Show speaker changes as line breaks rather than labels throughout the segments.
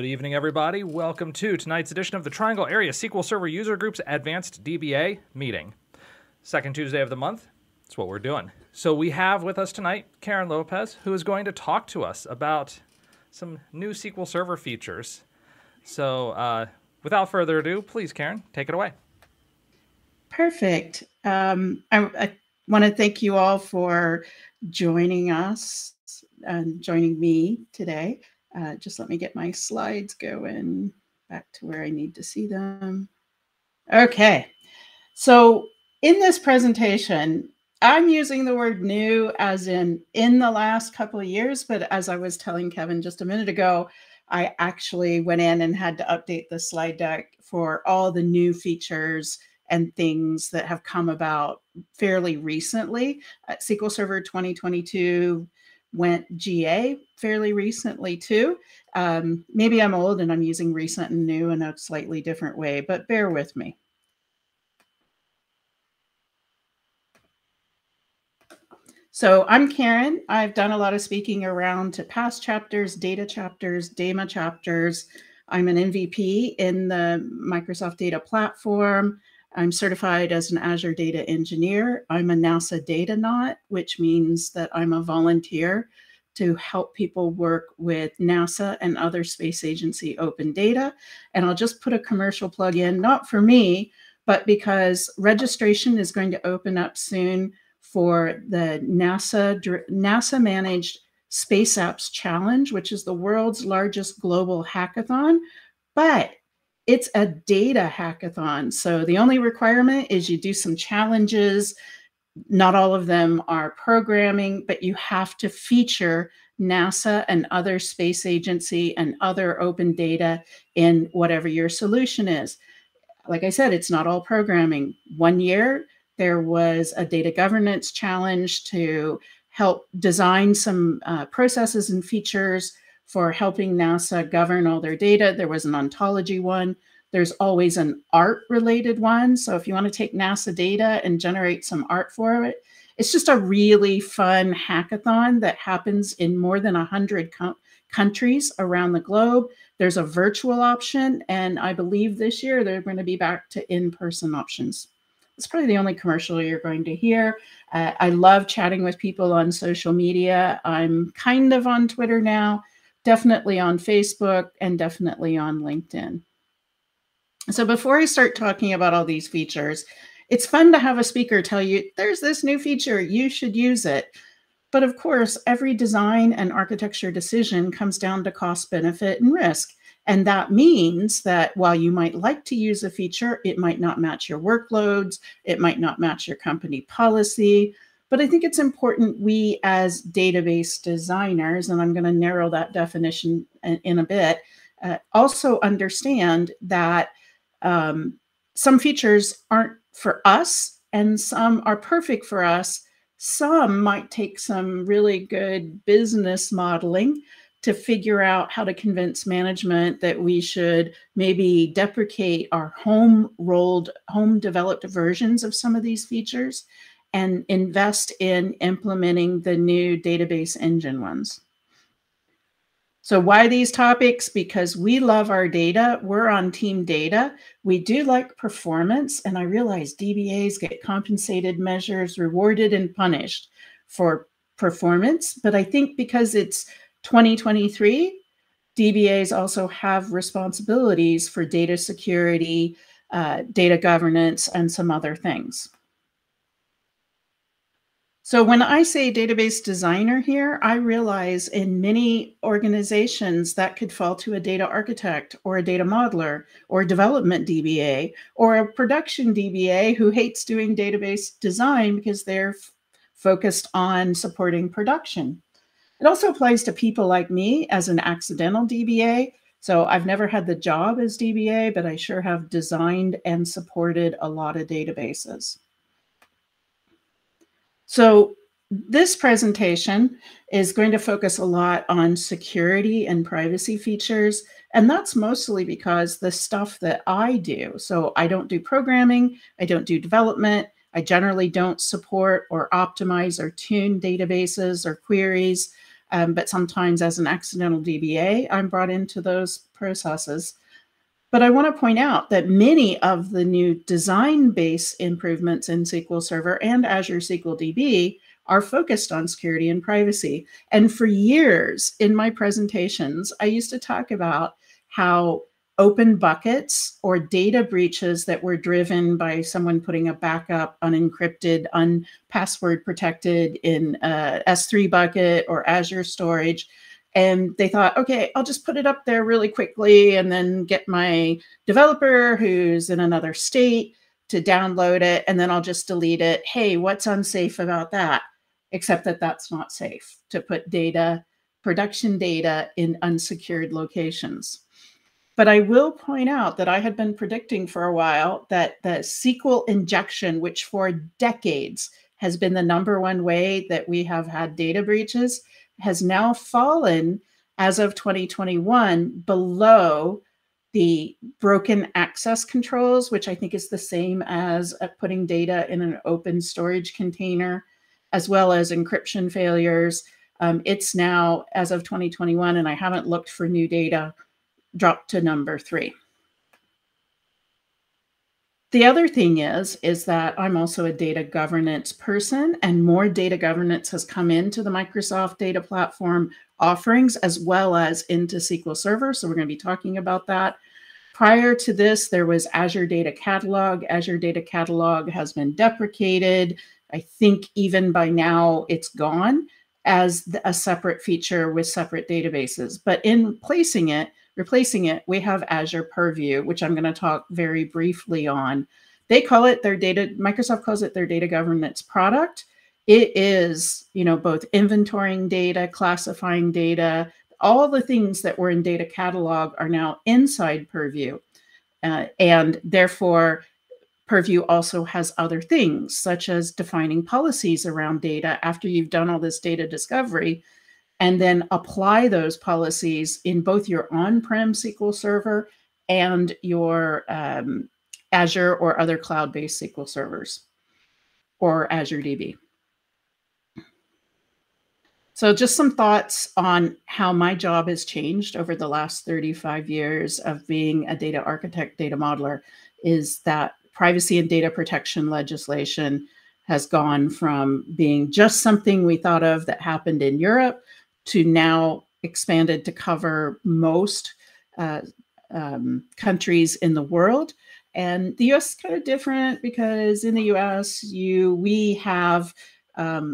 Good evening, everybody. Welcome to tonight's edition of the Triangle Area SQL Server User Group's Advanced DBA meeting. Second Tuesday of the month. That's what we're doing. So we have with us tonight Karen Lopez, who is going to talk to us about some new SQL Server features. So without further ado, please, Karen, take it away.
Perfect. I want to thank you all for joining us and joining me today. Just let me get my slides going back to where I need to see them. Okay. So in this presentation, I'm using the word new as in the last couple of years, but as I was telling Kevin just a minute ago, I actually went in and had to update the slide deck for all the new features and things that have come about fairly recently. SQL Server 2022 went GA fairly recently too. Maybe I'm old and I'm using recent and new in a slightly different way, but bear with me. So I'm Karen. I've done a lot of speaking around to past chapters, data chapters, DAMA chapters. I'm an MVP in the Microsoft Data Platform. I'm certified as an Azure Data Engineer. I'm a NASA Datanaut, which means that I'm a volunteer to help people work with NASA and other space agency open data. And I'll just put a commercial plug in, not for me, but because registration is going to open up soon for the NASA managed Space Apps Challenge, which is the world's largest global hackathon, but it's a data hackathon. So the only requirement is you do some challenges. Not all of them are programming, but you have to feature NASA and other space agency and other open data in whatever your solution is. Like I said, it's not all programming. One year, there was a data governance challenge to help design some processes and features for helping NASA govern all their data. There was an ontology one. There's always an art-related one. So if you want to take NASA data and generate some art for it, it's just a really fun hackathon that happens in more than 100 countries around the globe. There's a virtual option, and I believe this year they're going to be back to in-person options. It's probably the only commercial you're going to hear. I love chatting with people on social media. I'm kind of on Twitter now, definitely on Facebook, and definitely on LinkedIn. So before I start talking about all these features, it's fun to have a speaker tell you, there's this new feature, you should use it. But of course, every design and architecture decision comes down to cost, benefit, and risk. And that means that while you might like to use a feature, it might not match your workloads, it might not match your company policy. But I think it's important we as database designers, and I'm going to narrow that definition in a bit, also understand that some features aren't for us and some are perfect for us. Some might take some really good business modeling to figure out how to convince management that we should maybe deprecate our home-developed versions of some of these features and invest in implementing the new database engine ones. So why these topics? Because we love our data. We're on TeamData. We do like performance, and I realize DBAs get compensated, measures, rewarded, and punished for performance. But I think because it's 2023, DBAs also have responsibilities for data security, data governance, and some other things. So when I say database designer here, I realize in many organizations that could fall to a data architect or a data modeler or a development DBA or a production DBA who hates doing database design because they're focused on supporting production. It also applies to people like me as an accidental DBA. So I've never had the job as DBA, but I sure have designed and supported a lot of databases. So this presentation is going to focus a lot on security and privacy features, and that's mostly because the stuff that I do, so I don't do programming, I don't do development, I generally don't support or optimize or tune databases or queries. but sometimes as an accidental DBA, I'm brought into those processes. But I want to point out that many of the new design-based improvements in SQL Server and Azure SQL DB are focused on security and privacy. And for years in my presentations, I used to talk about how open buckets or data breaches that were driven by someone putting a backup unencrypted, unpassword protected in a S3 bucket or Azure storage. And they thought, okay, I'll just put it up there really quickly and then get my developer who's in another state to download it, and then I'll just delete it. Hey, what's unsafe about that? Except that that's not safe to put data, production data, in unsecured locations. But I will point out that I had been predicting for a while that the SQL injection, which for decades has been the #1 way that we have had data breaches, has now fallen as of 2021 below the broken access controls, which I think is the same as putting data in an open storage container, as well as encryption failures. It's now, as of 2021, and I haven't looked for new data, dropped to #3. The other thing is that I'm also a data governance person, and more data governance has come into the Microsoft Data Platform offerings as well as into SQL Server. So we're going to be talking about that. Prior to this, there was Azure Data Catalog. Azure Data Catalog has been deprecated. I think even by now it's gone as a separate feature with separate databases. But in replacing it, we have Azure Purview, which I'm going to talk very briefly on. They call it Microsoft calls it their data governance product. It is, both inventorying data, classifying data, all the things that were in Data Catalog are now inside Purview. And therefore, Purview also has other things, such as defining policies around data after you've done all this data discovery, and then apply those policies in both your on-prem SQL Server and your Azure or other cloud-based SQL servers or Azure DB. So just some thoughts on how my job has changed over the last 35 years of being a data architect, data modeler, is that privacy and data protection legislation has gone from being just something we thought of that happened in Europe to now expanded to cover most countries in the world. And the US is kind of different because in the US, we have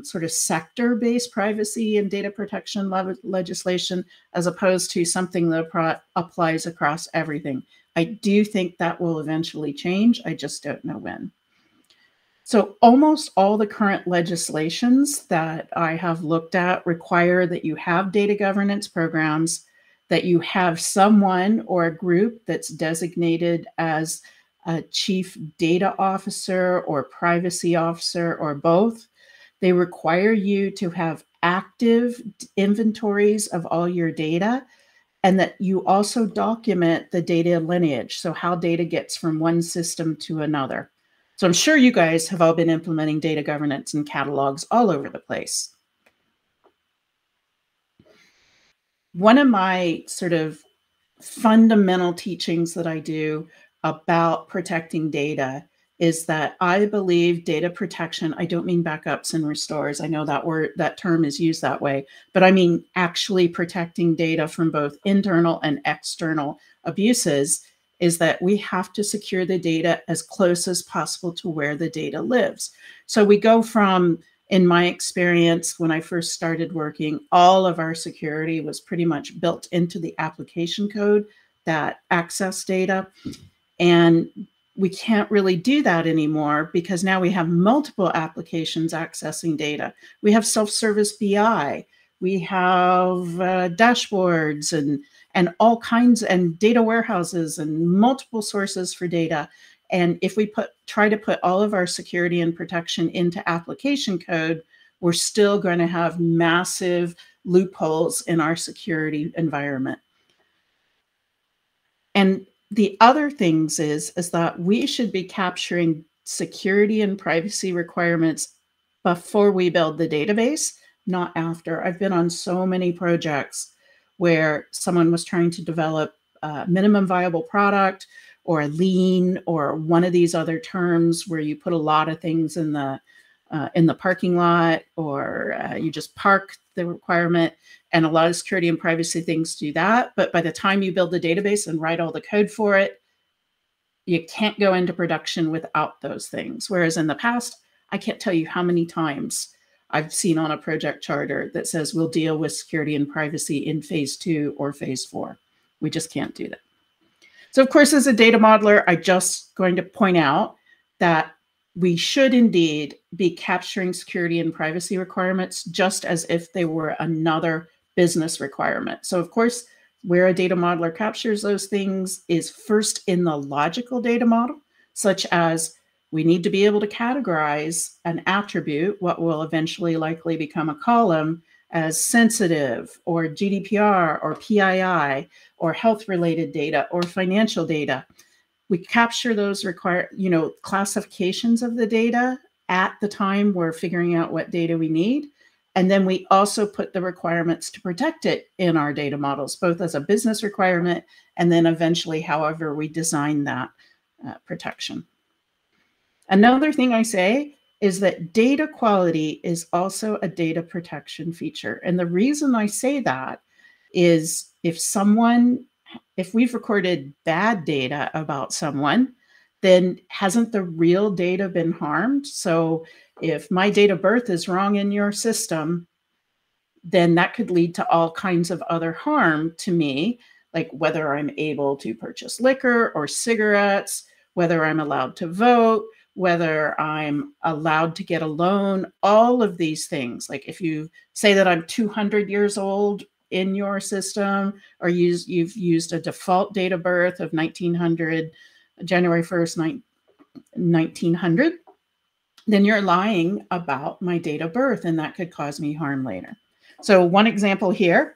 sort of sector-based privacy and data protection legislation, as opposed to something that applies across everything. I do think that will eventually change. I just don't know when. So almost all the current legislations that I have looked at require that you have data governance programs, that you have someone or a group that's designated as a chief data officer or privacy officer or both. They require you to have active inventories of all your data, and that you also document the data lineage, so how data gets from one system to another. So I'm sure you guys have all been implementing data governance and catalogs all over the place. One of my sort of fundamental teachings that I do about protecting data is that I believe data protection, I don't mean backups and restores. I know that term is used that way, but I mean actually protecting data from both internal and external abuses, is that we have to secure the data as close as possible to where the data lives. So we go from, in my experience, when I first started working, all of our security was pretty much built into the application code that access data. And we can't really do that anymore because now we have multiple applications accessing data. We have self-service BI, we have dashboards and all kinds, and data warehouses and multiple sources for data. And if we try to put all of our security and protection into application code, we're still going to have massive loopholes in our security environment. And the other things is that we should be capturing security and privacy requirements before we build the database, not after. I've been on so many projects where someone was trying to develop a minimum viable product or a lean or one of these other terms where you put a lot of things in the parking lot, or you just park the requirement, and a lot of security and privacy things do that. But by the time you build the database and write all the code for it, you can't go into production without those things. Whereas in the past, I can't tell you how many times I've seen on a project charter that says we'll deal with security and privacy in phase 2 or phase 4. We just can't do that. So of course, as a data modeler, I'm just going to point out that we should indeed be capturing security and privacy requirements just as if they were another business requirement. So of course, where a data modeler captures those things is first in the logical data model, such as we need to be able to categorize an attribute, what will eventually likely become a column, as sensitive or GDPR or PII or health-related data or financial data. We capture those classifications of the data at the time we're figuring out what data we need. And then we also put the requirements to protect it in our data models, both as a business requirement and then eventually however we design that protection. Another thing I say is that data quality is also a data protection feature. And the reason I say that is if we've recorded bad data about someone, then hasn't the real data been harmed? So if my date of birth is wrong in your system, then that could lead to all kinds of other harm to me, like whether I'm able to purchase liquor or cigarettes, whether I'm allowed to vote, whether I'm allowed to get a loan, all of these things. Like if you say that I'm 200 years old in your system, or you've used a default date of birth of 1900, January 1st, 1900, then you're lying about my date of birth, and that could cause me harm later. So one example here,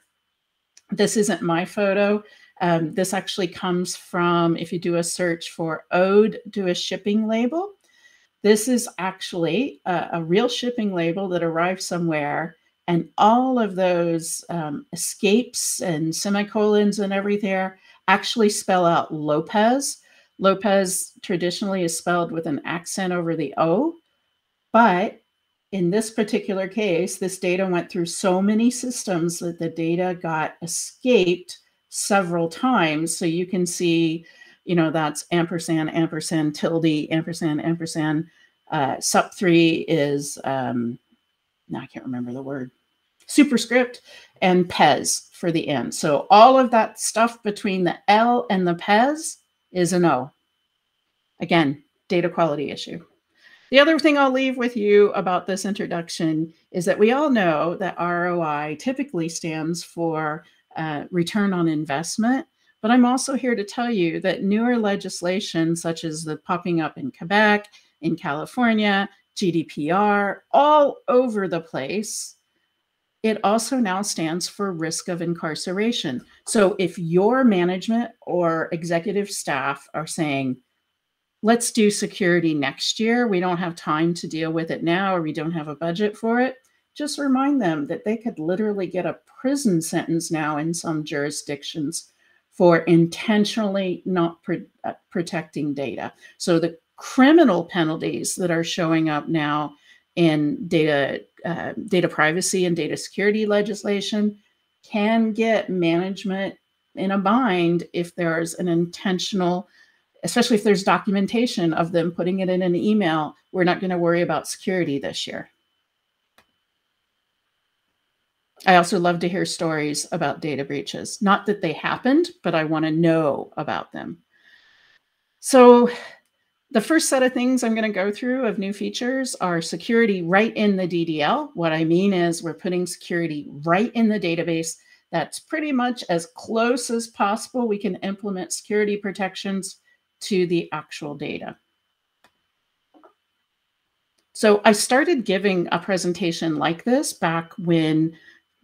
this isn't my photo. This actually comes from, if you do a search for ode to a shipping label, this is actually a real shipping label that arrived somewhere, and all of those escapes and semicolons and everything actually spell out Lopez. Lopez traditionally is spelled with an accent over the O, but in this particular case, this data went through so many systems that the data got escaped several times. So you can see, that's ampersand, ampersand, tilde, ampersand, ampersand. Sup3 is, now I can't remember the word, superscript, and pes for the end. So all of that stuff between the L and the pes is an O. Again, data quality issue. The other thing I'll leave with you about this introduction is that we all know that ROI typically stands for return on investment, but I'm also here to tell you that newer legislation, such as the popping up in Quebec, in California, GDPR, all over the place, it also now stands for risk of incarceration. So if your management or executive staff are saying, let's do security next year, we don't have time to deal with it now, or we don't have a budget for it, just remind them that they could literally get a prison sentence now in some jurisdictions for intentionally not protecting data. So the criminal penalties that are showing up now in data privacy and data security legislation can get management in a bind if there's an intentional, especially if there's documentation of them putting it in an email, we're not going to worry about security this year. I also love to hear stories about data breaches. Not that they happened, but I want to know about them. So the first set of things I'm going to go through of new features are security right in the DDL. What I mean is we're putting security right in the database. That's pretty much as close as possible we can implement security protections to the actual data. So I started giving a presentation like this back when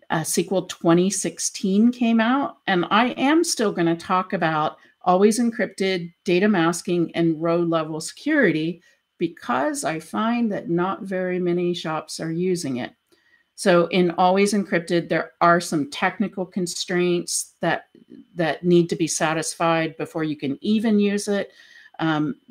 SQL 2016 came out, and I am still going to talk about always encrypted data masking and row level security because I find that not very many shops are using it. So in always encrypted, there are some technical constraints that need to be satisfied before you can even use it.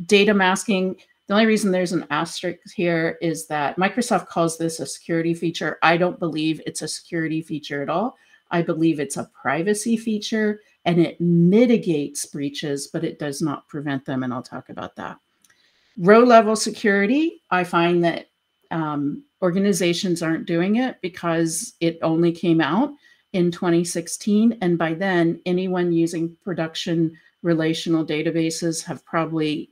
Data masking, the only reason there's an asterisk here is that Microsoft calls this a security feature. I don't believe it's a security feature at all. I believe it's a privacy feature, and it mitigates breaches, but it does not prevent them, and I'll talk about that. Row-level security, I find that organizations aren't doing it because it only came out in 2016. And by then, anyone using production relational databases have probably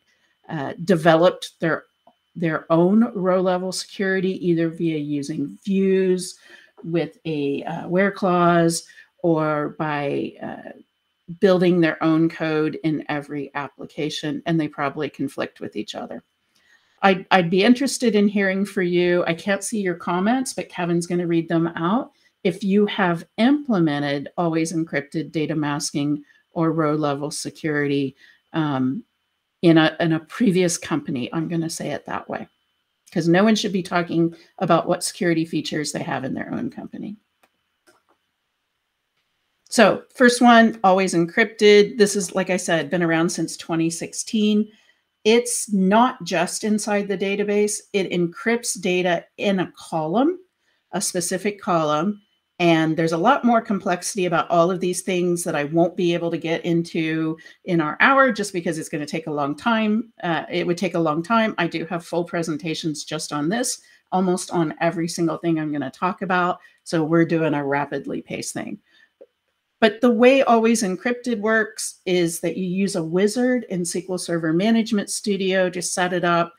developed their own row-level security, either via using views with a where clause or by building their own code in every application, and they probably conflict with each other. I'd be interested in hearing from you. I can't see your comments, but Kevin's going to read them out. If you have implemented always encrypted data masking or row-level security in a previous company, I'm going to say it that way, because no one should be talking about what security features they have in their own company. So first one, always encrypted. This is, like I said, been around since 2016. It's not just inside the database. It encrypts data in a column, a specific column. And there's a lot more complexity about all of these things that I won't be able to get into in our hour just because it's going to take a long time. It would take a long time. I do have full presentations just on this, almost on every single thing I'm going to talk about. So we're doing a rapidly paced thing. But the way always encrypted works is that you use a wizard in SQL Server Management Studio to set it up,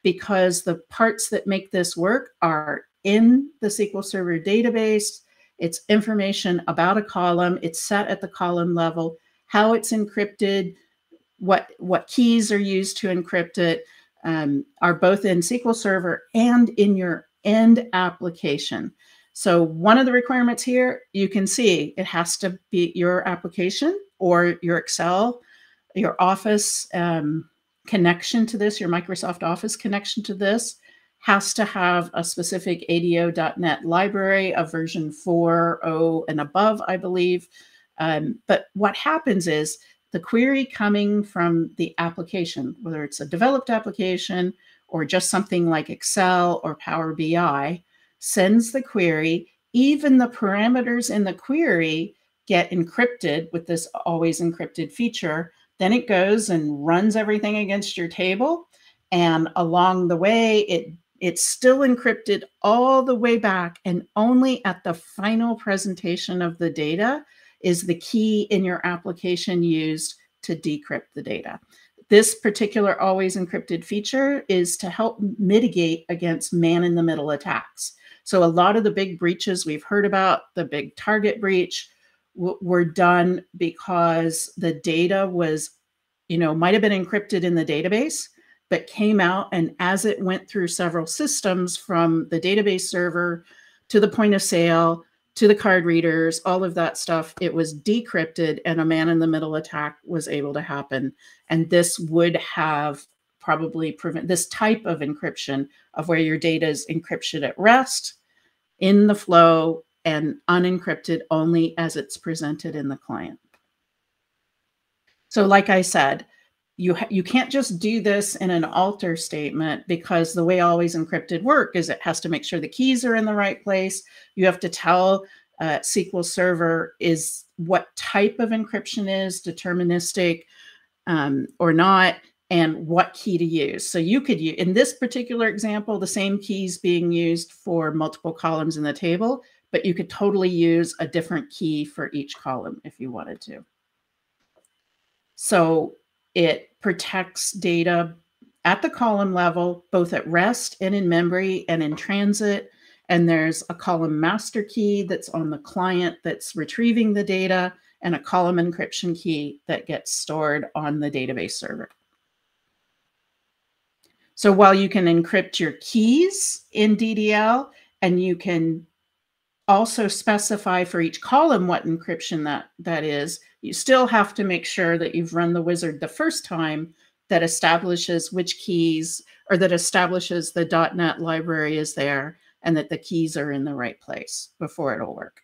because the parts that make this work are in the SQL Server database. It's information about a column. It's set at the column level, how it's encrypted, what keys are used to encrypt it, are both in SQL Server and in your end application. So one of the requirements here, you can see it has to be your application or your Excel, your Office connection to this, your Microsoft Office connection to this has to have a specific ADO.NET library of version 4.0 and above, I believe. But what happens is the query coming from the application, whether it's a developed application or just something like Excel or Power BI, sends the query. Even the parameters in the query get encrypted with this always encrypted feature. Then it goes and runs everything against your table. And along the way, it's still encrypted all the way back. And only at the final presentation of the data is the key in your application used to decrypt the data. This particular always encrypted feature is to help mitigate against man-in-the-middle attacks. So a lot of the big breaches we've heard about, the big Target breach, were done because the data was, might have been encrypted in the database, but came out, and as it went through several systems from the database server to the point of sale to the card readers, all of that stuff, it was decrypted, and a man-in-the-middle attack was able to happen. And this would have probably prevent this type of encryption of where your data is encrypted at rest, in the flow, and unencrypted only as it's presented in the client. So like I said, you can't just do this in an alter statement, because the way always encrypted work is it has to make sure the keys are in the right place. You have to tell SQL Server is what type of encryption is, deterministic or not, and what key to use. So you could use, in this particular example, the same keys being used for multiple columns in the table, but you could totally use a different key for each column if you wanted to. So it protects data at the column level, both at rest and in memory and in transit. And there's a column master key that's on the client that's retrieving the data, and a column encryption key that gets stored on the database server. So while you can encrypt your keys in DDL, and you can also specify for each column what encryption that is, you still have to make sure that you've run the wizard the first time that establishes which keys, or that establishes the .NET library is there, and that the keys are in the right place before it'll work.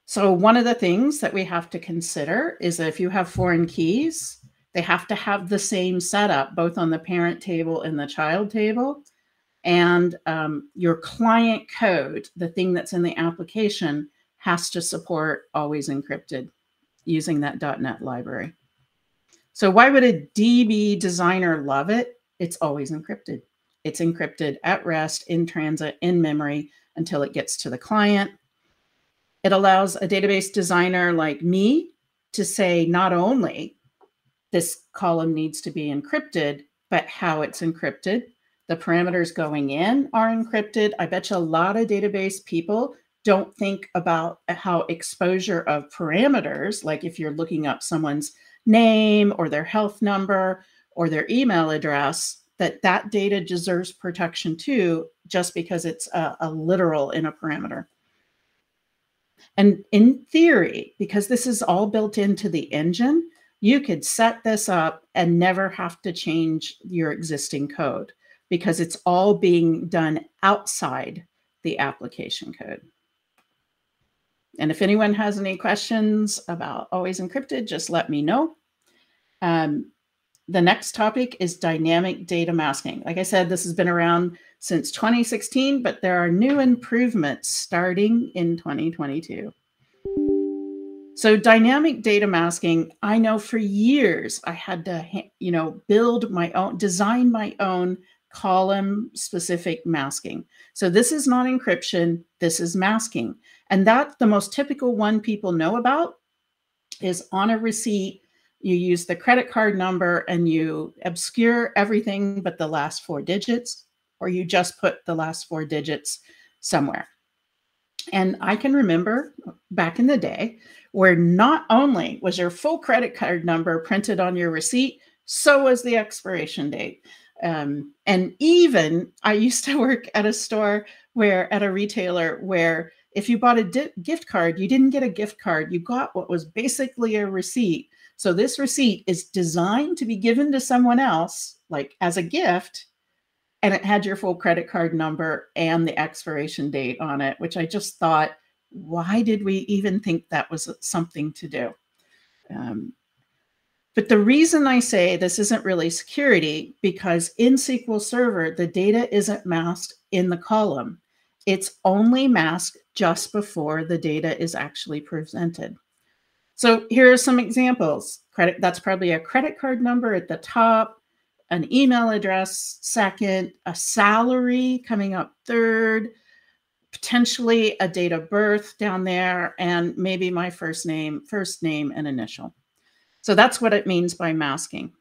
So one of the things that we have to consider is that if you have foreign keys, they have to have the same setup, both on the parent table and the child table. And your client code, the thing that's in the application, has to support always encrypted using that .NET library. So why would a DB designer love it? It's always encrypted. It's encrypted at rest, in transit, in memory, until it gets to the client. It allows a database designer like me to say not only this column needs to be encrypted, but how it's encrypted. The parameters going in are encrypted. I bet you a lot of database people don't think about how exposure of parameters, like if you're looking up someone's name or their health number or their email address, that data deserves protection too, just because it's a literal in a parameter. And in theory, because this is all built into the engine, you could set this up and never have to change your existing code because it's all being done outside the application code. And if anyone has any questions about always encrypted, just let me know. The next topic is dynamic data masking. Like I said, this has been around since 2016, but there are new improvements starting in 2022. So dynamic data masking, I know for years I had to, build my own, design my own column specific masking. So this is not encryption, this is masking. And that's the most typical one people know about is on a receipt, you use the credit card number and you obscure everything but the last 4 digits, or you just put the last 4 digits somewhere. And I can remember back in the day where not only was your full credit card number printed on your receipt, so was the expiration date. And even I used to work at a store at a retailer where if you bought a gift card, you didn't get a gift card. You got what was basically a receipt. So this receipt is designed to be given to someone else, like as a gift, and it had your full credit card number and the expiration date on it, which I just thought, why did we even think that was something to do? But the reason I say this isn't really security, because in SQL Server, the data isn't masked in the column. It's only masked just before the data is actually presented. So here are some examples. That's probably a credit card number at the top, an email address second, a salary coming up third, potentially a date of birth down there, and maybe my first name and initial. So that's what it means by masking.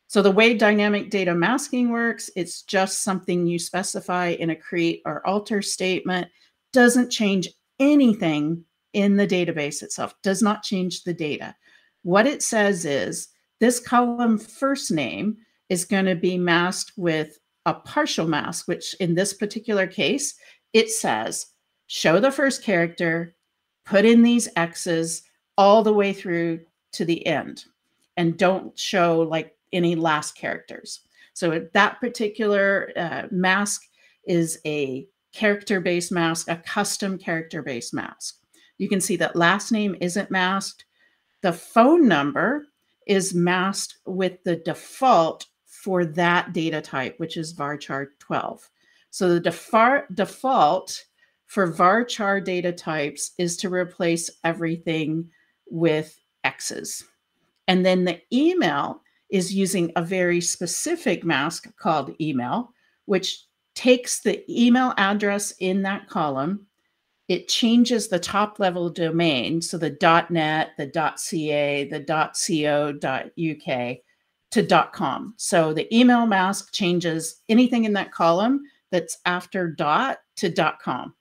So the way dynamic data masking works, it's just something you specify in a create or alter statement, doesn't change anything in the database itself, does not change the data. What it says is this column first name is going to be masked with a partial mask, which in this particular case, it says, show the first character, put in these X's all the way through to the end, and don't show like any last characters. So that particular mask is a character-based mask, a custom character-based mask. You can see that last name isn't masked. The phone number is masked with the default for that data type, which is varchar 12. So the default for varchar data types is to replace everything with X's. And then the email is using a very specific mask called email, which takes the email address in that column. It changes the top level domain, so the .net, the .ca, the .co.uk to .com. So the email mask changes anything in that column that's after dot to .com.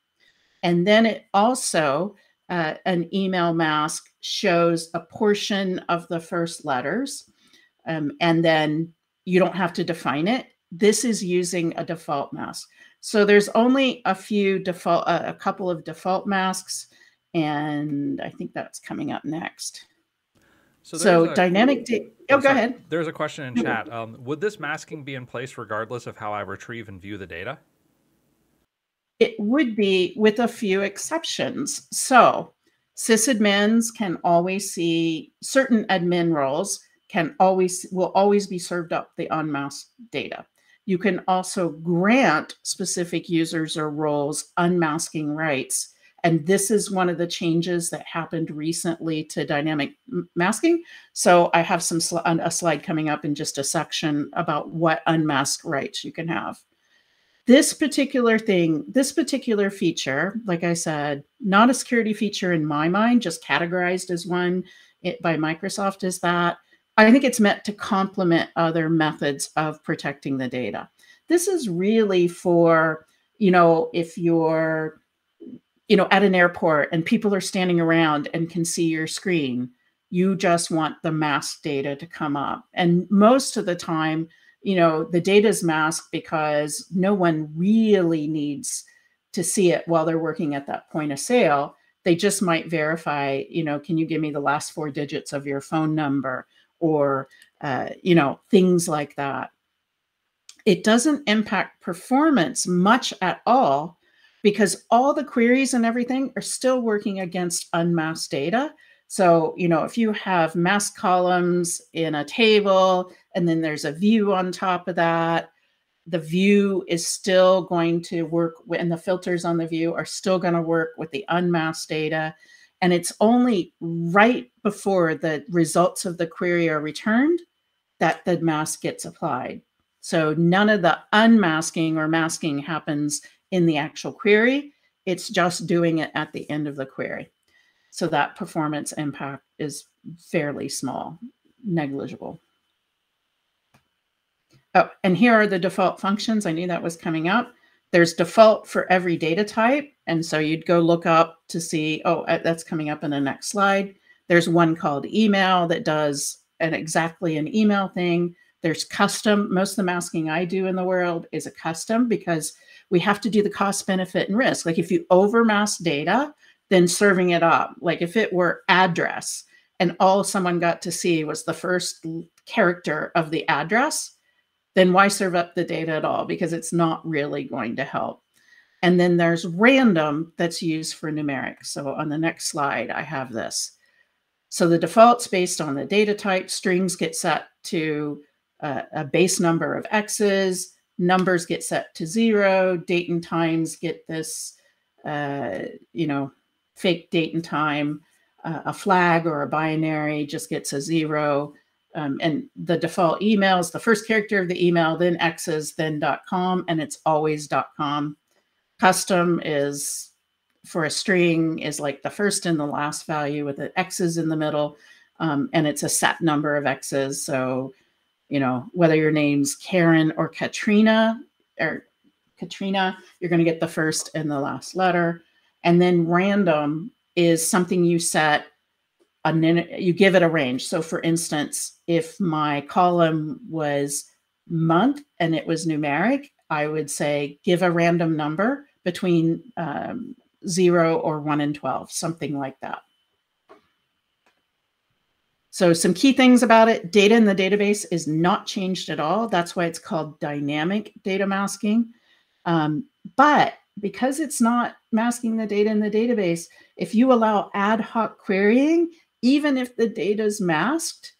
And then it also, an email mask shows a portion of the first letters, and then you don't have to define it. This is using a default mask. So there's only a couple of default masks, and I think that's coming up next. So dynamic data. Oh, go ahead.
There's a question in chat. Would this masking be in place regardless of how I retrieve and view the data?
It would be, with a few exceptions. So sysadmins can always see, certain admin roles will always be served up the unmasked data. You can also grant specific users or roles unmasking rights. And this is one of the changes that happened recently to dynamic masking. So I have a slide coming up in just a section about what unmasked rights you can have. This particular feature, like I said, not a security feature in my mind, just categorized as one by Microsoft as that. I think it's meant to complement other methods of protecting the data. This is really for, if you're, at an airport and people are standing around and can see your screen, you just want the masked data to come up. And most of the time, the data is masked because no one really needs to see it while they're working at that point of sale. They just might verify, can you give me the last 4 digits of your phone number, or, things like that. It doesn't impact performance much at all, because all the queries and everything are still working against unmasked data. So, if you have masked columns in a table and then there's a view on top of that, the view is still going to work, and the filters on the view are still going to work with the unmasked data. And it's only right before the results of the query are returned that the mask gets applied. So none of the unmasking or masking happens in the actual query. It's just doing it at the end of the query. So that performance impact is fairly small, negligible. Oh, and here are the default functions. I knew that was coming up. There's default for every data type. And so you'd go look up to see, oh, that's coming up in the next slide. There's one called email that does exactly an email thing. There's custom. Most of the masking I do in the world is a custom, because we have to do the cost, benefit, and risk. Like if you overmask data, then serving it up, like if it were address and all someone got to see was the first character of the address, then why serve up the data at all? Because it's not really going to help. And then there's random that's used for numeric. So on the next slide, I have this. So the default's based on the data type. Strings get set to a base number of X's. Numbers get set to 0. Date and times get this, fake date and time. A flag or a binary just gets a 0. And the default email is the first character of the email, then X's, then .com, and it's always .com. Custom is, for a string, is like the first and the last value with the X's in the middle, and it's a set number of X's. So, whether your name's Karen or Katrina, you're going to get the first and the last letter. And then random is something you set, and then you give it a range. So for instance, if my column was month and it was numeric, I would say, give a random number between 0 or 1 and 12, something like that. So some key things about it: data in the database is not changed at all. That's why it's called dynamic data masking. But because it's not masking the data in the database, if you allow ad hoc querying, even if the data is masked,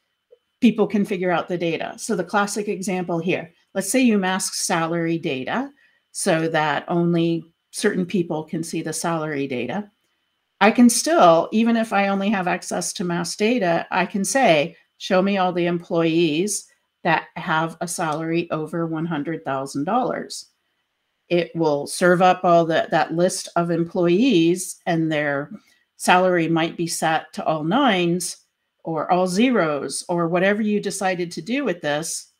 people can figure out the data. So the classic example here, let's say you mask salary data so that only certain people can see the salary data. I can still, even if I only have access to masked data, I can say, show me all the employees that have a salary over $100,000. It will serve up all that list of employees, and their salary might be set to all 9s or all 0s or whatever you decided to do with this.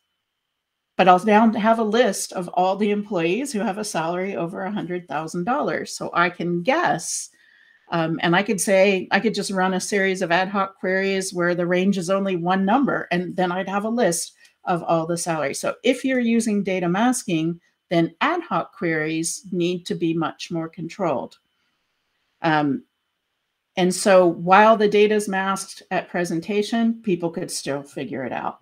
But I'll now have a list of all the employees who have a salary over $100,000. So I can guess, and I could say, I could just run a series of ad hoc queries where the range is only one number, and then I'd have a list of all the salaries. So if you're using data masking, then ad hoc queries need to be much more controlled. And so while the data is masked at presentation, people could still figure it out.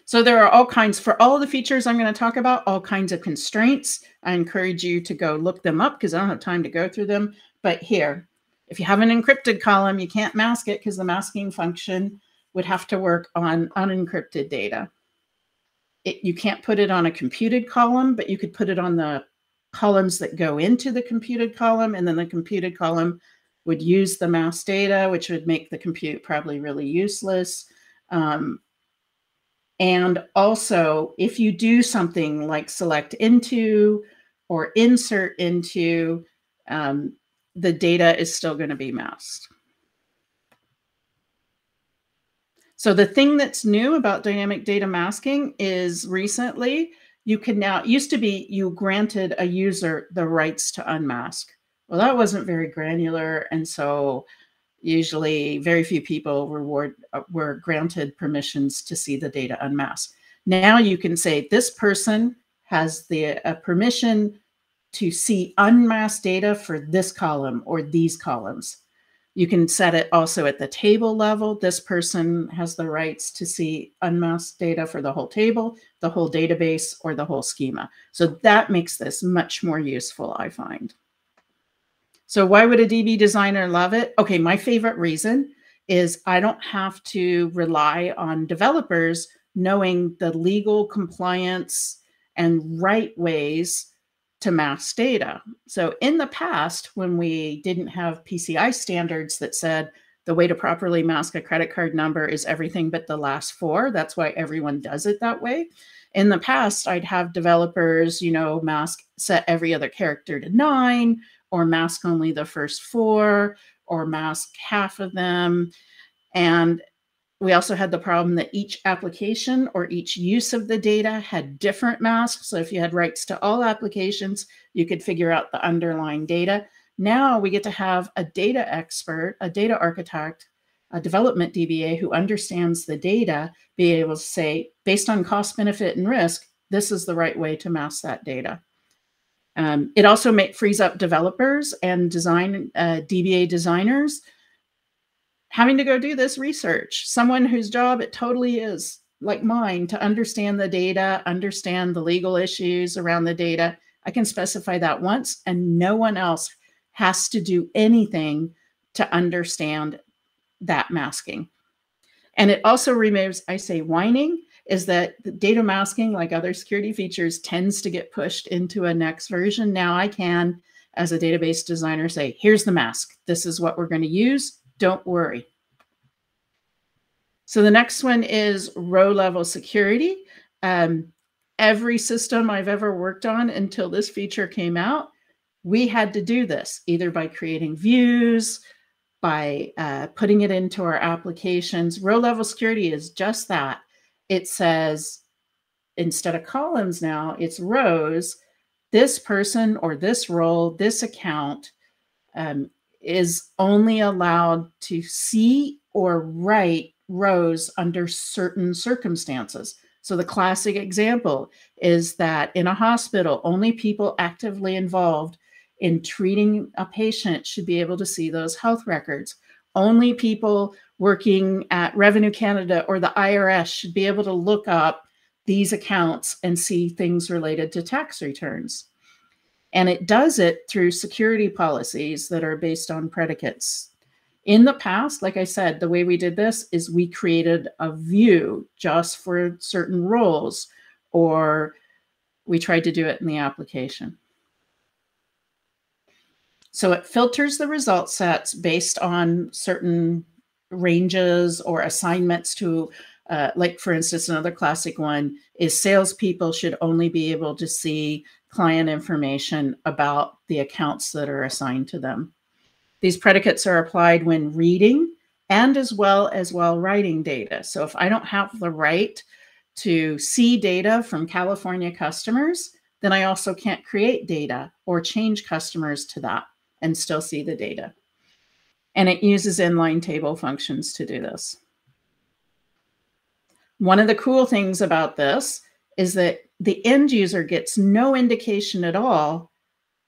So there are all kinds, for all the features I'm going to talk about, all kinds of constraints. I encourage you to go look them up because I don't have time to go through them. But here, if you have an encrypted column, you can't mask it because the masking function would have to work on unencrypted data. You can't put it on a computed column, but you could put it on the columns that go into the computed column, and then the computed column would use the masked data, which would make the compute probably really useless. And also, if you do something like select into or insert into, the data is still going to be masked. So the thing that's new about dynamic data masking is recently you can now, it used to be you granted a user the rights to unmask. Well, that wasn't very granular. And so usually very few people were granted permissions to see the data unmasked. Now you can say this person has the permission to see unmasked data for this column or these columns. You can set it also at the table level. This person has the rights to see unmasked data for the whole table, the whole database, or the whole schema. So that makes this much more useful, I find. So why would a DB designer love it? Okay, my favorite reason is I don't have to rely on developers knowing the legal compliance and right ways to mask data. So in the past, when we didn't have PCI standards that said the way to properly mask a credit card number is everything but the last four, that's why everyone does it that way. In the past, I'd have developers, set every other character to 9, or mask only the first 4, or mask half of them. And we also had the problem that each application or each use of the data had different masks. So if you had rights to all applications, you could figure out the underlying data. Now we get to have a data expert, a data architect, a development DBA who understands the data, be able to say, based on cost, benefit, and risk, this is the right way to mask that data. It also frees up developers and DBA designers having to go do this research. Someone whose job it totally is, like mine, to understand the data, understand the legal issues around the data. I can specify that once, and no one else has to do anything to understand that masking. And it also removes, I say whining, is that the data masking, like other security features, tends to get pushed into a next version. Now I can, as a database designer, say, here's the mask. This is what we're going to use. Don't worry. So the next one is row-level security. Every system I've ever worked on until this feature came out, we had to do this, either by creating views, by putting it into our applications. Row-level security is just that. It says, instead of columns now, it's rows. This person or this role, this account is only allowed to see or write rows under certain circumstances. So the classic example is that in a hospital, only people actively involved in treating a patient should be able to see those health records. Only people working at Revenue Canada or the IRS should be able to look up these accounts and see things related to tax returns. And it does it through security policies that are based on predicates. In the past, like I said, the way we did this is we created a view just for certain roles, or we tried to do it in the application. So it filters the result sets based on certain ranges or assignments to, like for instance, another classic one is salespeople should only be able to see client information about the accounts that are assigned to them. These predicates are applied when reading and as well while writing data. So if I don't have the right to see data from California customers, then I also can't create data or change customers to that and still see the data. And it uses inline table functions to do this. One of the cool things about this is that the end user gets no indication at all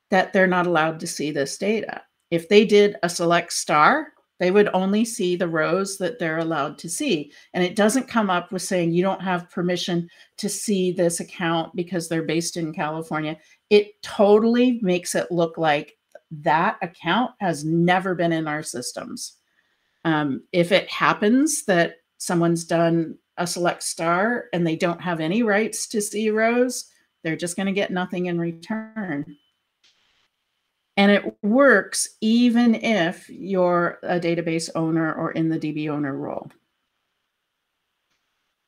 that they're not allowed to see this data. If they did a select star, they would only see the rows that they're allowed to see. And it doesn't come up with saying you don't have permission to see this account because they're based in California. It totally makes it look like that account has never been in our systems. If it happens that someone's done a select star and they don't have any rights to see rows, they're just going to get nothing in return. And it works even if you're a database owner or in the DB owner role.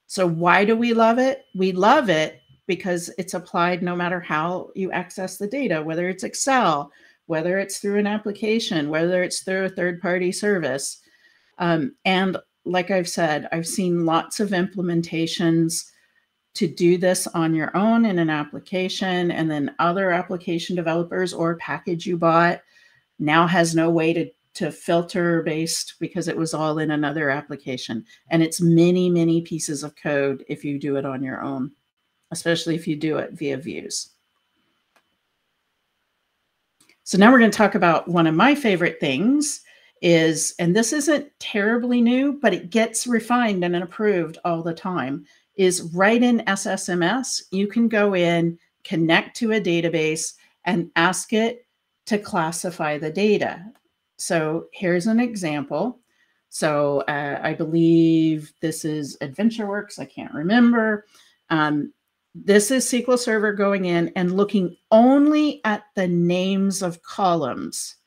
So why do we love it? We love it because it's applied no matter how you access the data, whether it's Excel, whether it's through an application, whether it's through a third-party service. And like I've said, I've seen lots of implementations to do this on your own in an application, and then other application developers or package you bought now has no way to filter based because it was all in another application. And it's many, many pieces of code if you do it on your own, especially if you do it via views. So now we're going to talk about one of my favorite things is, and this isn't terribly new, but it gets refined and approved all the time, is right in SSMS, you can go in, connect to a database, and ask it to classify the data. So here's an example. So I believe this is AdventureWorks. I can't remember. This is SQL Server going in and looking only at the names of columns.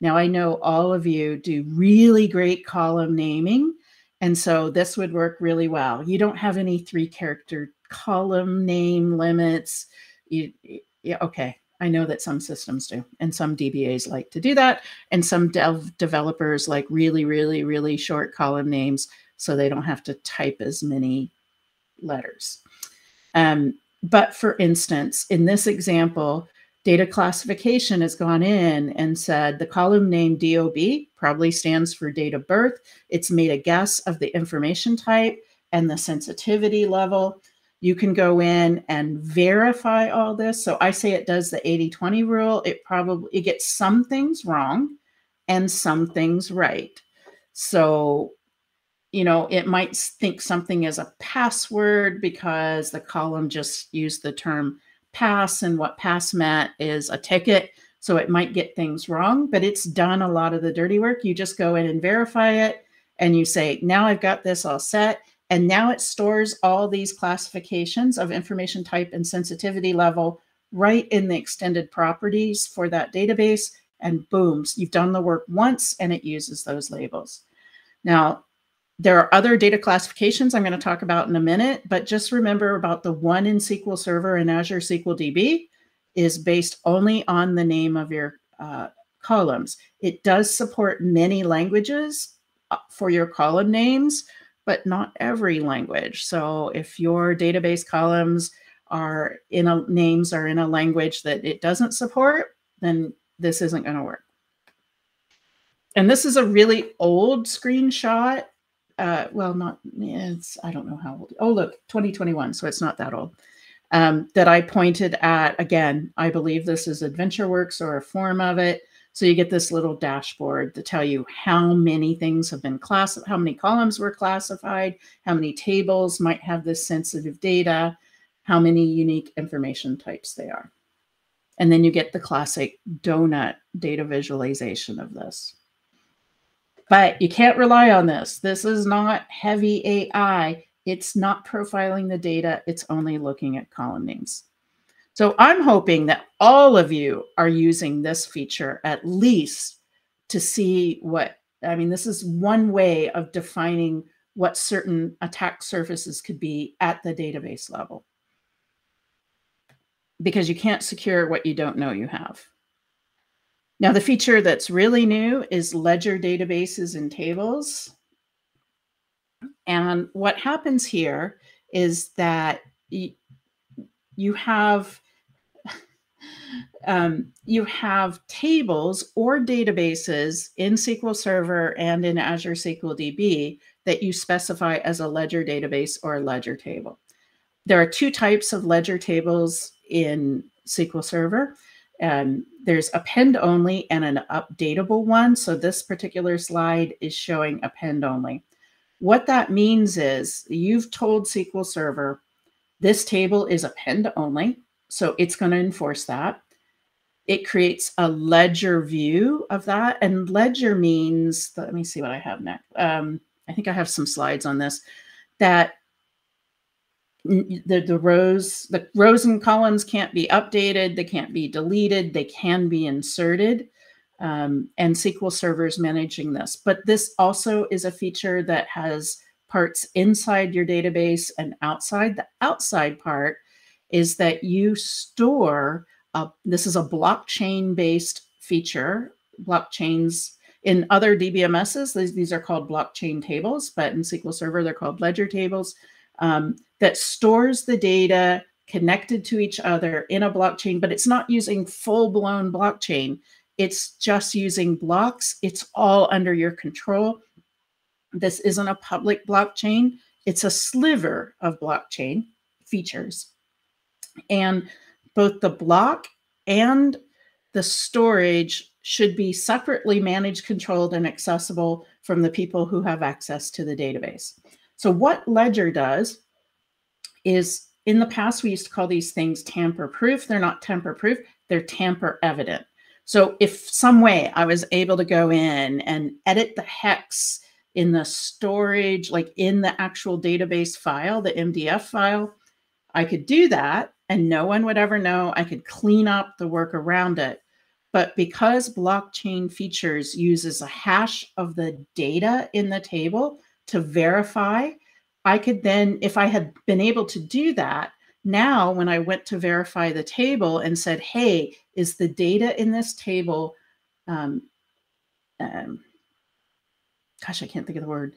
Now, I know all of you do really great column naming, and so this would work really well. You don't have any 3-character column name limits. Yeah, okay. I know that some systems do, and some DBAs like to do that, and some developers like really, really, really short column names so they don't have to type as many letters. But for instance, in this example, data classification has gone in and said the column name DOB probably stands for date of birth. It's made a guess of the information type and the sensitivity level. You can go in and verify all this. So I say it does the 80-20 rule. It gets some things wrong and some things right. So, you know, it might think something is a password because the column just used the term pass, and what pass meant is a ticket. So it might get things wrong, but it's done a lot of the dirty work. You just go in and verify it, and you say, now I've got this all set. And now it stores all these classifications of information type and sensitivity level right in the extended properties for that database. And boom, you've done the work once and it uses those labels. Now, there are other data classifications I'm going to talk about in a minute, but just remember about the one in SQL Server and Azure SQL DB is based only on the name of your columns. It does support many languages for your column names, but not every language. So if your database columns are names are in a language that it doesn't support, then this isn't going to work. And this is a really old screenshot. Well, I don't know how old. Oh, look, 2021. So it's not that old. That I pointed at. Again, I believe this is AdventureWorks or a form of it. So you get this little dashboard to tell you how many things have been classified, how many columns were classified, how many tables might have this sensitive data, how many unique information types they are. And then you get the classic donut data visualization of this. But you can't rely on this. This is not heavy AI. It's not profiling the data. It's only looking at column names. So I'm hoping that all of you are using this feature at least to see this is one way of defining what certain attack surfaces could be at the database level. Because you can't secure what you don't know you have. Now, the feature that's really new is ledger databases and tables. And what happens here is that you have tables or databases in SQL Server and in Azure SQL DB that you specify as a ledger database or a ledger table. There are two types of ledger tables in SQL Server. There's append only and an updatable one. So this particular slide is showing append only. What that means is you've told SQL Server, this table is append only. So it's going to enforce that. It creates a ledger view of that. And ledger means, let me see what I have next. I think I have some slides on this, that the rows and columns can't be updated, they can't be deleted, they can be inserted, and SQL Server is managing this. But this also is a feature that has parts inside your database and outside. The outside part is that you store, this is a blockchain-based feature. Blockchains in other DBMSs, these are called blockchain tables, but in SQL Server, they're called ledger tables. That stores the data connected to each other in a blockchain, but it's not using full-blown blockchain. It's just using blocks. It's all under your control. This isn't a public blockchain. It's a sliver of blockchain features. And both the block and the storage should be separately managed, controlled, and accessible from the people who have access to the database. So what Ledger does is, in the past, we used to call these things tamper-proof. They're not tamper-proof, they're tamper-evident. So if some way I was able to go in and edit the hex in the storage, like in the actual database file, the MDF file, I could do that and no one would ever know. I could clean up the work around it. But because blockchain features uses a hash of the data in the table to verify, I could then, if I had been able to do that, now when I went to verify the table and said, hey, is the data in this table, gosh, I can't think of the word,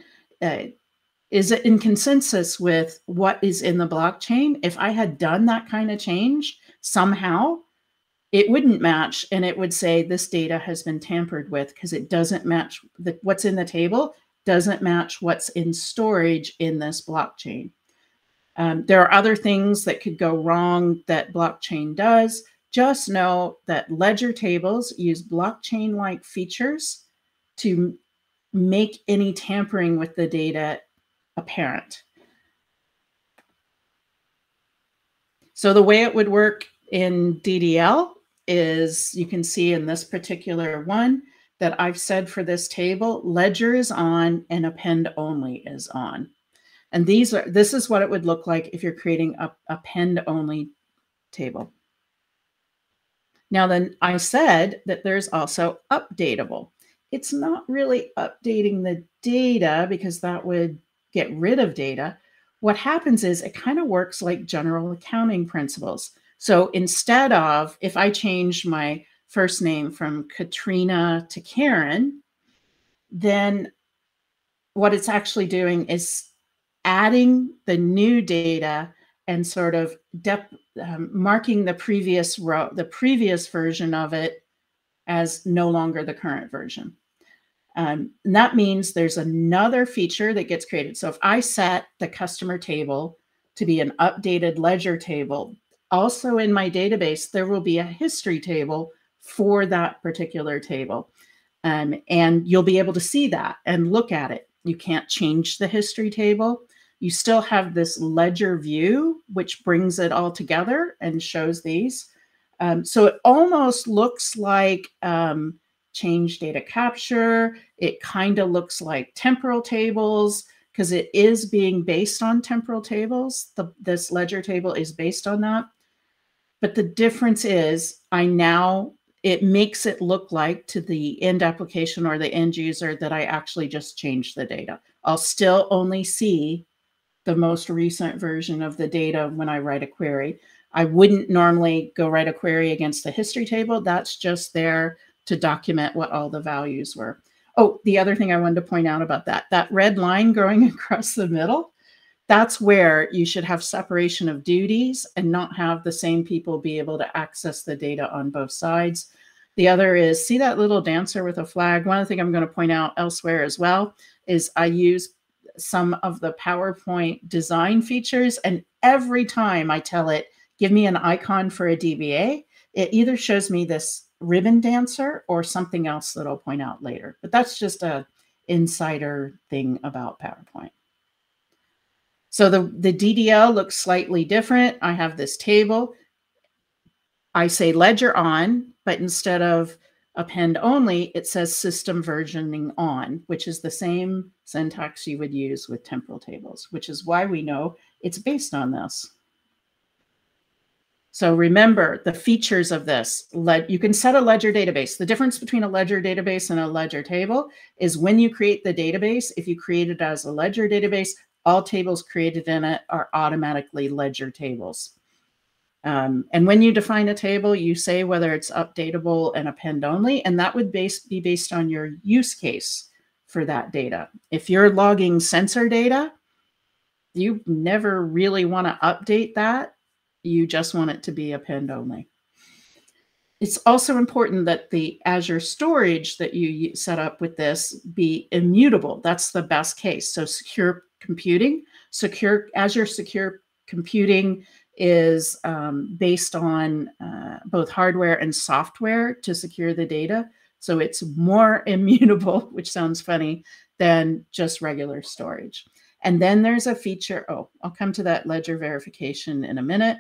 is it in consensus with what is in the blockchain? If I had done that kind of change somehow, it wouldn't match, and it would say this data has been tampered with because it doesn't match what's in the table, doesn't match what's in storage in this blockchain. There are other things that could go wrong that blockchain does. Just know that ledger tables use blockchain-like features to make any tampering with the data apparent. So the way it would work in DDL is, you can see in this particular one that I've said for this table, ledger is on and append only is on. And this is what it would look like if you're creating a append only table. Now then, I said that there's also updatable. It's not really updating the data because that would get rid of data. What happens is it kind of works like general accounting principles. So instead of, if I change my first name from Katrina to Karen, then what it's actually doing is adding the new data and sort of marking the previous version of it as no longer the current version. And that means there's another feature that gets created. So if I set the customer table to be an updated ledger table, also in my database, there will be a history table for that particular table. And you'll be able to see that and look at it. You can't change the history table. You still have this ledger view, which brings it all together and shows these. So it almost looks like change data capture. It kind of looks like temporal tables because it is being based on temporal tables. This ledger table is based on that. But the difference is it makes it look like to the end application or the end user that I actually just changed the data. I'll still only see the most recent version of the data when I write a query. I wouldn't normally go write a query against the history table. That's just there to document what all the values were. Oh, the other thing I wanted to point out about that red line going across the middle, that's where you should have separation of duties and not have the same people be able to access the data on both sides. The other is, see that little dancer with a flag? One other thing I'm going to point out elsewhere as well is I use some of the PowerPoint design features, and every time I tell it, give me an icon for a DBA, it either shows me this ribbon dancer or something else that I'll point out later. But that's just a insider thing about PowerPoint. So the DDL looks slightly different. I have this table. I say ledger on, but instead of append only, it says system versioning on, which is the same syntax you would use with temporal tables, which is why we know it's based on this. So remember the features of this. You can set a ledger database. The difference between a ledger database and a ledger table is when you create the database, if you create it as a ledger database, all tables created in it are automatically ledger tables. And when you define a table, you say whether it's updatable and append only, and that would be based on your use case for that data. If you're logging sensor data, you never really want to update that. You just want it to be append only. It's also important that the Azure storage that you set up with this be immutable. That's the best case. So secure computing, Azure secure computing is based on both hardware and software to secure the data. So it's more immutable, which sounds funny, than just regular storage. And then there's a feature, I'll come to that ledger verification in a minute.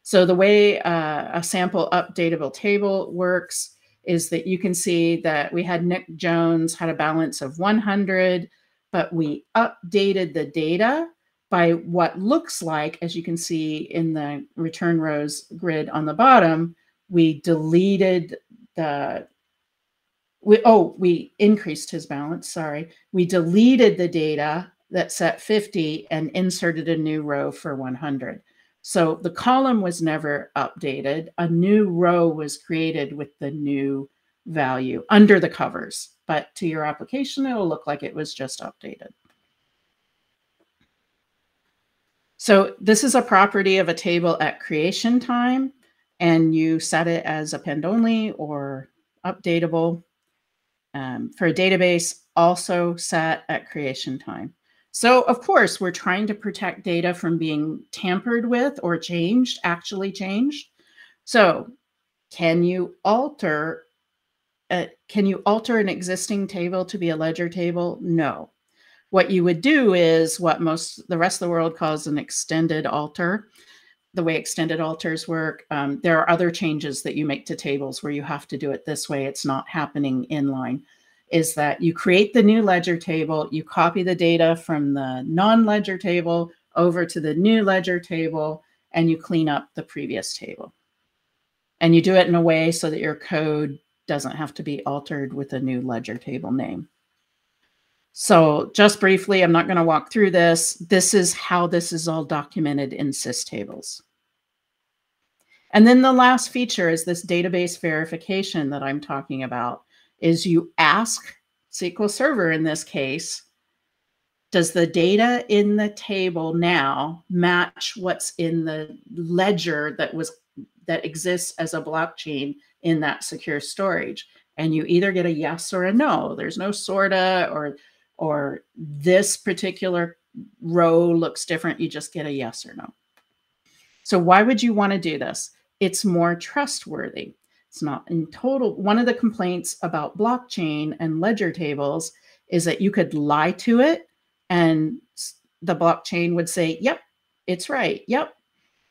So the way a sample updatable table works is that you can see that we had Nick Jones had a balance of 100, but we updated the data by what looks like, as you can see in the return rows grid on the bottom, we deleted we increased his balance, sorry. We deleted the data that set 50 and inserted a new row for 100. So the column was never updated. A new row was created with the new value under the covers, but to your application, it'll look like it was just updated. So this is a property of a table at creation time, and you set it as append only or updatable. For a database, also set at creation time. So of course, we're trying to protect data from being tampered with or changed, actually changed. So can you alter an existing table to be a ledger table? No. What you would do is what the rest of the world calls an extended alter. The way extended alters work, there are other changes that you make to tables where you have to do it this way. It's not happening inline. Is that you create the new ledger table, you copy the data from the non-ledger table over to the new ledger table, and you clean up the previous table. And you do it in a way so that your code doesn't have to be altered with a new ledger table name. So just briefly, I'm not going to walk through this. This is how this is all documented in systables. And then the last feature is this database verification that I'm talking about. Is you ask SQL Server in this case, does the data in the table now match what's in the ledger that exists as a blockchain in that secure storage? And you either get a yes or a no. There's no sorta or this particular row looks different. You just get a yes or no. So why would you want to do this? It's more trustworthy. It's not in total. One of the complaints about blockchain and ledger tables is that you could lie to it and the blockchain would say, yep, it's right. Yep.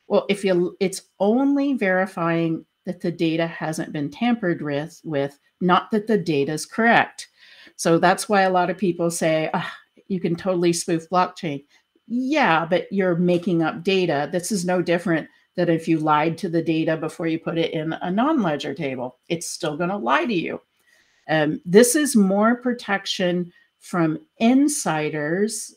Well, it's only verifying that the data hasn't been tampered with, not that the data is correct. So that's why a lot of people say, you can totally spoof blockchain. Yeah, but you're making up data. This is no different than if you lied to the data before you put it in a non-ledger table. It's still going to lie to you. This is more protection from insiders,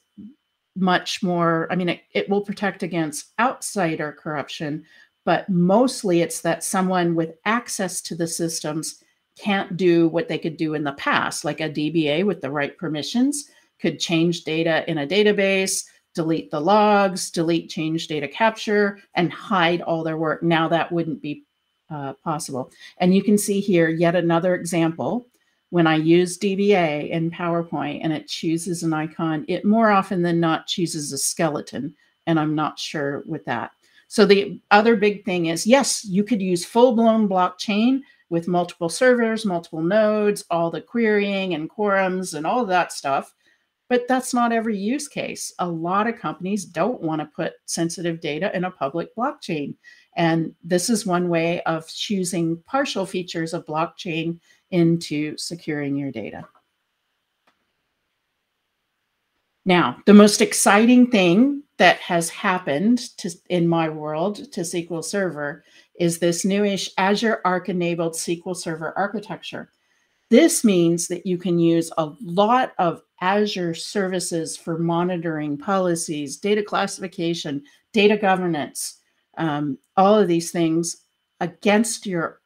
much more. I mean, it will protect against outsider corruption, but mostly it's that someone with access to the systems can't do what they could do in the past, like a DBA with the right permissions could change data in a database, delete the logs, change data capture, and hide all their work. Now that wouldn't be possible. And you can see here yet another example. When I use DBA in PowerPoint and it chooses an icon, it more often than not chooses a skeleton, and I'm not sure with that. So the other big thing is, yes, you could use full-blown blockchain with multiple servers, multiple nodes, all the querying and quorums and all of that stuff. But that's not every use case. A lot of companies don't want to put sensitive data in a public blockchain. And this is one way of choosing partial features of blockchain into securing your data. Now, the most exciting thing that has happened in my world to SQL Server is this newish Azure Arc-enabled SQL Server architecture. This means that you can use a lot of Azure services for monitoring policies, data classification, data governance, all of these things against your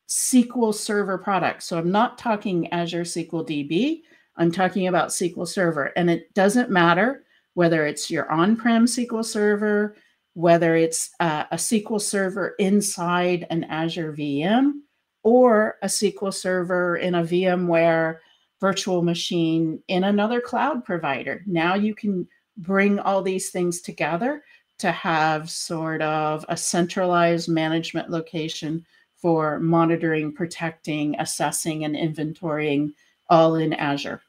SQL Server product. So I'm not talking Azure SQL DB. I'm talking about SQL Server. And it doesn't matter whether it's your on-prem SQL Server, whether it's a SQL Server inside an Azure VM, or a SQL Server in a VMware virtual machine in another cloud provider. Now you can bring all these things together to have sort of a centralized management location for monitoring, protecting, assessing, and inventorying all in Azure.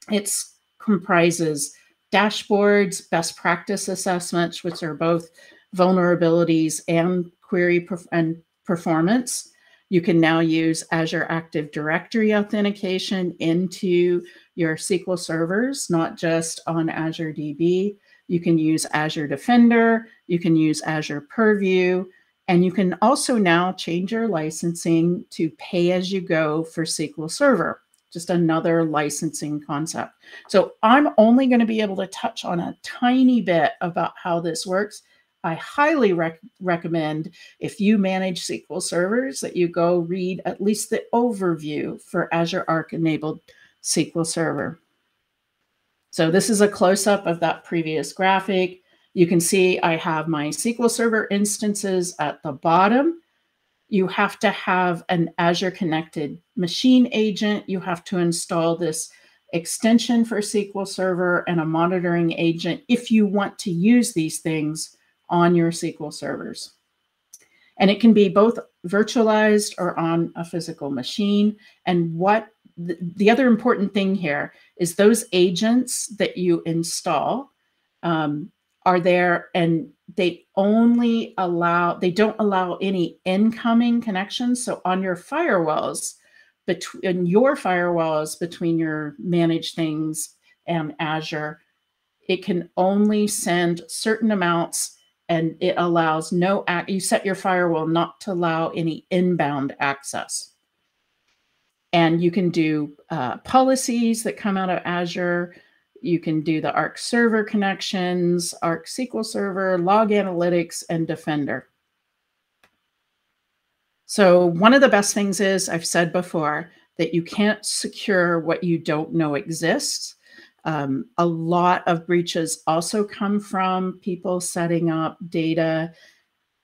It comprises dashboards, best practice assessments, which are both vulnerabilities and query and performance. You can now use Azure Active Directory authentication into your SQL servers, not just on Azure DB. You can use Azure Defender, you can use Azure Purview, and you can also now change your licensing to pay-as-you-go for SQL Server, just another licensing concept. So I'm only going to be able to touch on a tiny bit about how this works. I highly recommend, if you manage SQL servers, that you go read at least the overview for Azure Arc-enabled SQL Server. So this is a close-up of that previous graphic. You can see I have my SQL Server instances at the bottom. You have to have an Azure connected machine agent. You have to install this extension for SQL Server and a monitoring agent if you want to use these things on your SQL servers. And it can be both virtualized or on a physical machine. And what the other important thing here is those agents that you install are there, and they don't allow any incoming connections. So on your firewalls, between your managed things and Azure, it can only send certain amounts, and it allows you set your firewall not to allow any inbound access. And you can do policies that come out of Azure. You can do the Arc Server connections, Arc SQL Server, Log Analytics, and Defender. So one of the best things is, I've said before, that you can't secure what you don't know exists. A lot of breaches also come from people setting up data,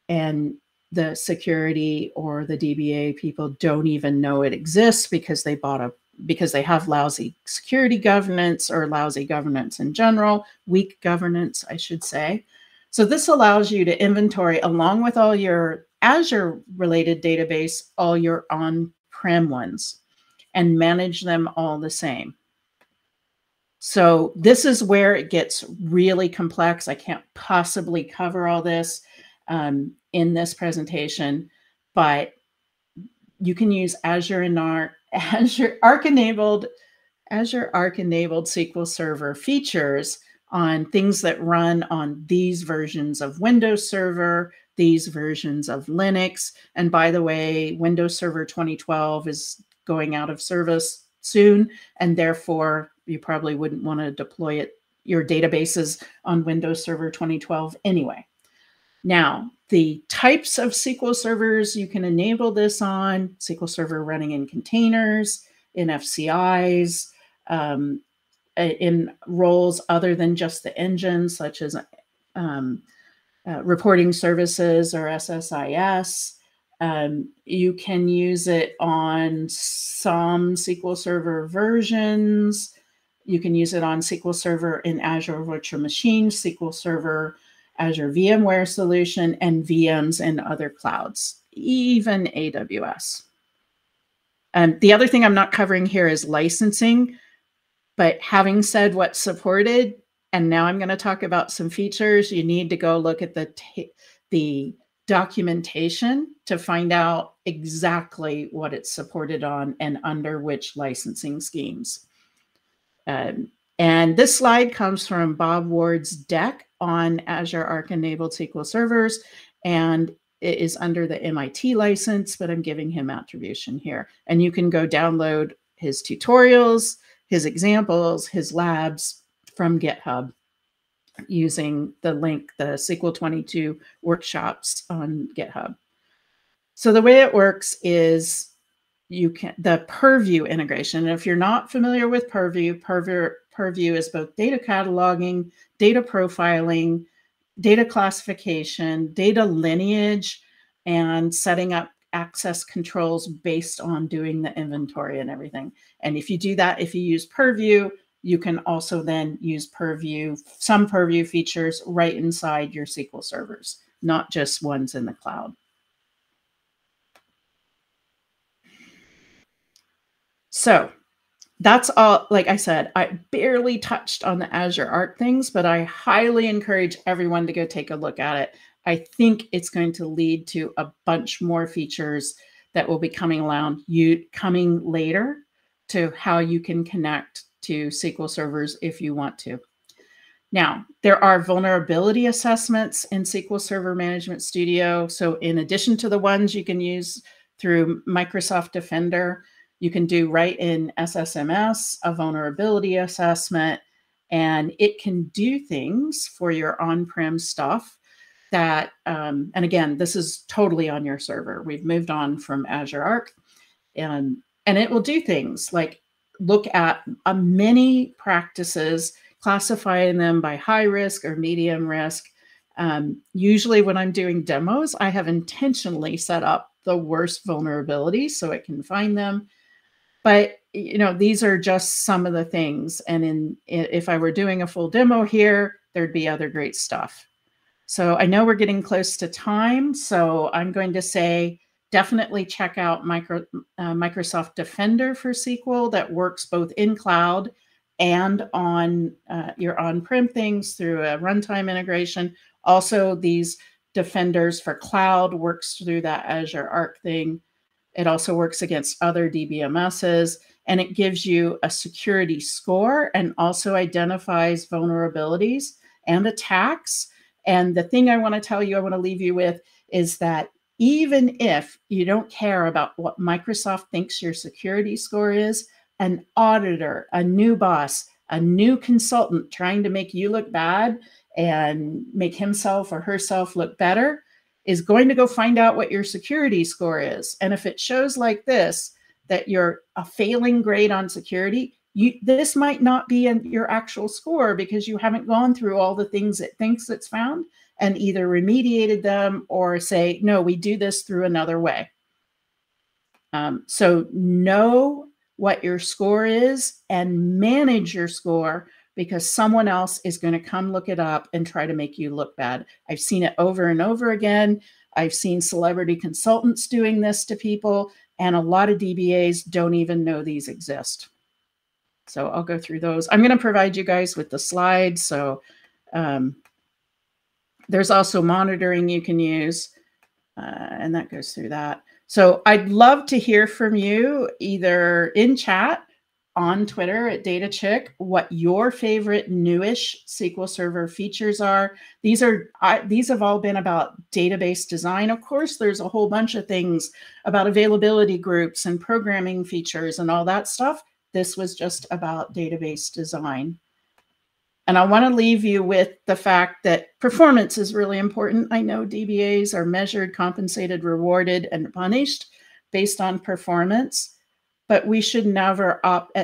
and the security or the DBA people don't even know it exists because they have lousy security governance, or lousy governance in general, weak governance, I should say. So this allows you to inventory, along with all your Azure-related database, all your on-prem ones, and manage them all the same. So this is where it gets really complex. I can't possibly cover all this in this presentation, but you can use Azure Arc-enabled SQL Server features on things that run on these versions of Windows Server, these versions of Linux. And by the way, Windows Server 2012 is going out of service soon, and therefore you probably wouldn't want to deploy your databases on Windows Server 2012 anyway. Now, the types of SQL servers you can enable this on: SQL Server running in containers, in FCIs, in roles other than just the engine, such as reporting services or SSIS. You can use it on some SQL Server versions. You can use it on SQL Server in Azure Virtual Machine, SQL Server Azure VMware solution, and VMs in other clouds, even AWS. The other thing I'm not covering here is licensing, but having said what's supported, and now I'm going to talk about some features, you need to go look at the documentation to find out exactly what it's supported on and under which licensing schemes. And this slide comes from Bob Ward's deck on Azure Arc-enabled SQL servers, and it is under the MIT license, but I'm giving him attribution here. And you can go download his tutorials, his examples, his labs from GitHub using the link, the SQL 22 workshops on GitHub. So the way it works is the Purview integration. And if you're not familiar with Purview is both data cataloging, data profiling, data classification, data lineage, and setting up access controls based on doing the inventory and everything. And if you do that, if you use Purview, you can also then use some Purview features right inside your SQL servers, not just ones in the cloud. So that's all. Like I said, I barely touched on the Azure Arc things, but I highly encourage everyone to go take a look at it. I think it's going to lead to a bunch more features that will be coming later to how you can connect to SQL servers if you want to. Now, there are vulnerability assessments in SQL Server Management Studio. So in addition to the ones you can use through Microsoft Defender, you can do right in SSMS, a vulnerability assessment, and it can do things for your on-prem stuff that, and again, this is totally on your server. We've moved on from Azure Arc, and it will do things like look at many practices, classifying them by high risk or medium risk. Usually when I'm doing demos, I have intentionally set up the worst vulnerabilities so it can find them. But, you know, these are just some of the things. And if I were doing a full demo here, there'd be other great stuff. So I know we're getting close to time. So I'm going to say definitely check out Microsoft Defender for SQL that works both in cloud and on your on-prem things through a runtime integration. Also, these Defenders for cloud works through that Azure Arc thing. It also works against other DBMSs, and it gives you a security score and also identifies vulnerabilities and attacks. And the thing I want to leave you with is that even if you don't care about what Microsoft thinks your security score is, an auditor, a new boss, a new consultant trying to make you look bad and make himself or herself look better is going to go find out what your security score is. And if it shows like this, that you're a failing grade on security, this might not be your actual score because you haven't gone through all the things it thinks it's found and either remediated them or say, no, we do this through another way. So know what your score is and manage your score, because someone else is going to come look it up and try to make you look bad. I've seen it over and over again. I've seen celebrity consultants doing this to people, and a lot of DBAs don't even know these exist. So I'll go through those. I'm going to provide you guys with the slides. So there's also monitoring you can use, and that goes through that. So I'd love to hear from you either in chat, on Twitter at DataChick, what your favorite newish SQL Server features are. These have all been about database design. Of course, there's a whole bunch of things about availability groups and programming features and all that stuff. This was just about database design. And I want to leave you with the fact that performance is really important. I know DBAs are measured, compensated, rewarded, and punished based on performance. But we should never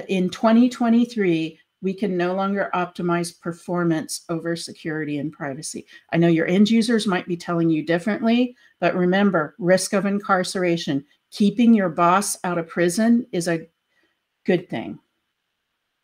in 2023, we can no longer optimize performance over security and privacy. I know your end users might be telling you differently, but remember, risk of incarceration, keeping your boss out of prison is a good thing.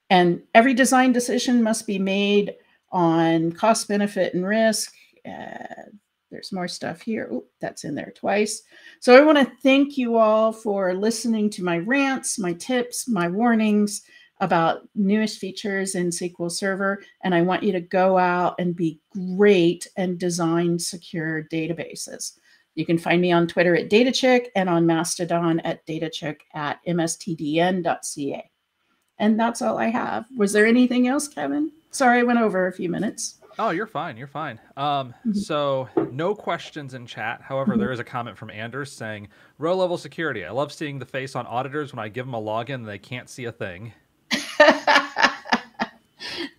And every design decision must be made on cost, benefit, and risk. There's more stuff here. Oh, that's in there twice. So I want to thank you all for listening to my rants, my tips, my warnings about newest features in SQL Server. And I want you to go out and be great and design secure databases. You can find me on Twitter at DataChick and on Mastodon at datachick@mstdn.ca. And that's all I have. Was there anything else, Kevin? Sorry, I went over a few minutes.
Oh, you're fine. You're fine. So no questions in chat. However, there is a comment from Anders saying, row level security. I love seeing the face on auditors when I give them a login and they can't see a thing.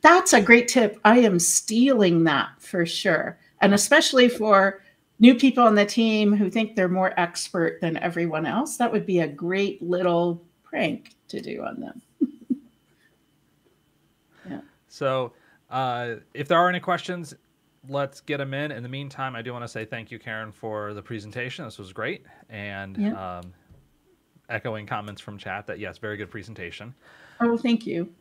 That's a great tip. I am stealing that for sure. And especially for new people on the team who think they're more expert than everyone else, that would be a great little prank to do on them. Yeah.
So if there are any questions, let's get them in. In the meantime, I do want to say thank you, Karen, for the presentation. This was great. And echoing comments from chat that, yes, very good presentation.
Oh, thank you.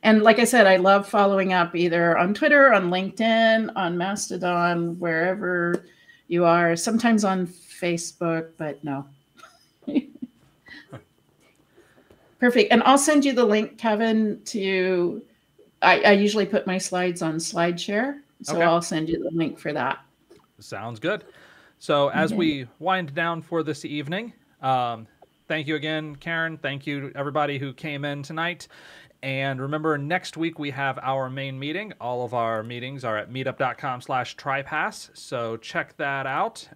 And like I said, I love following up either on Twitter, on LinkedIn, on Mastodon, wherever you are, sometimes on Facebook, but no. Perfect. And I'll send you the link, Kevin, to, I usually put my slides on SlideShare, so okay. I'll send you the link for that.
Sounds good. So as we wind down for this evening, thank you again, Karen. Thank you to everybody who came in tonight. And remember, next week we have our main meeting. All of our meetings are at meetup.com/TriPass, so check that out.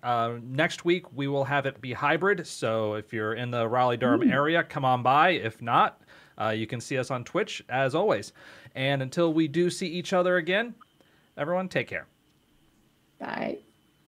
Next week we will have it be hybrid, so if you're in the Raleigh-Durham area, come on by. If not, you can see us on Twitch, as always. And until we do see each other again, everyone, take care.
Bye.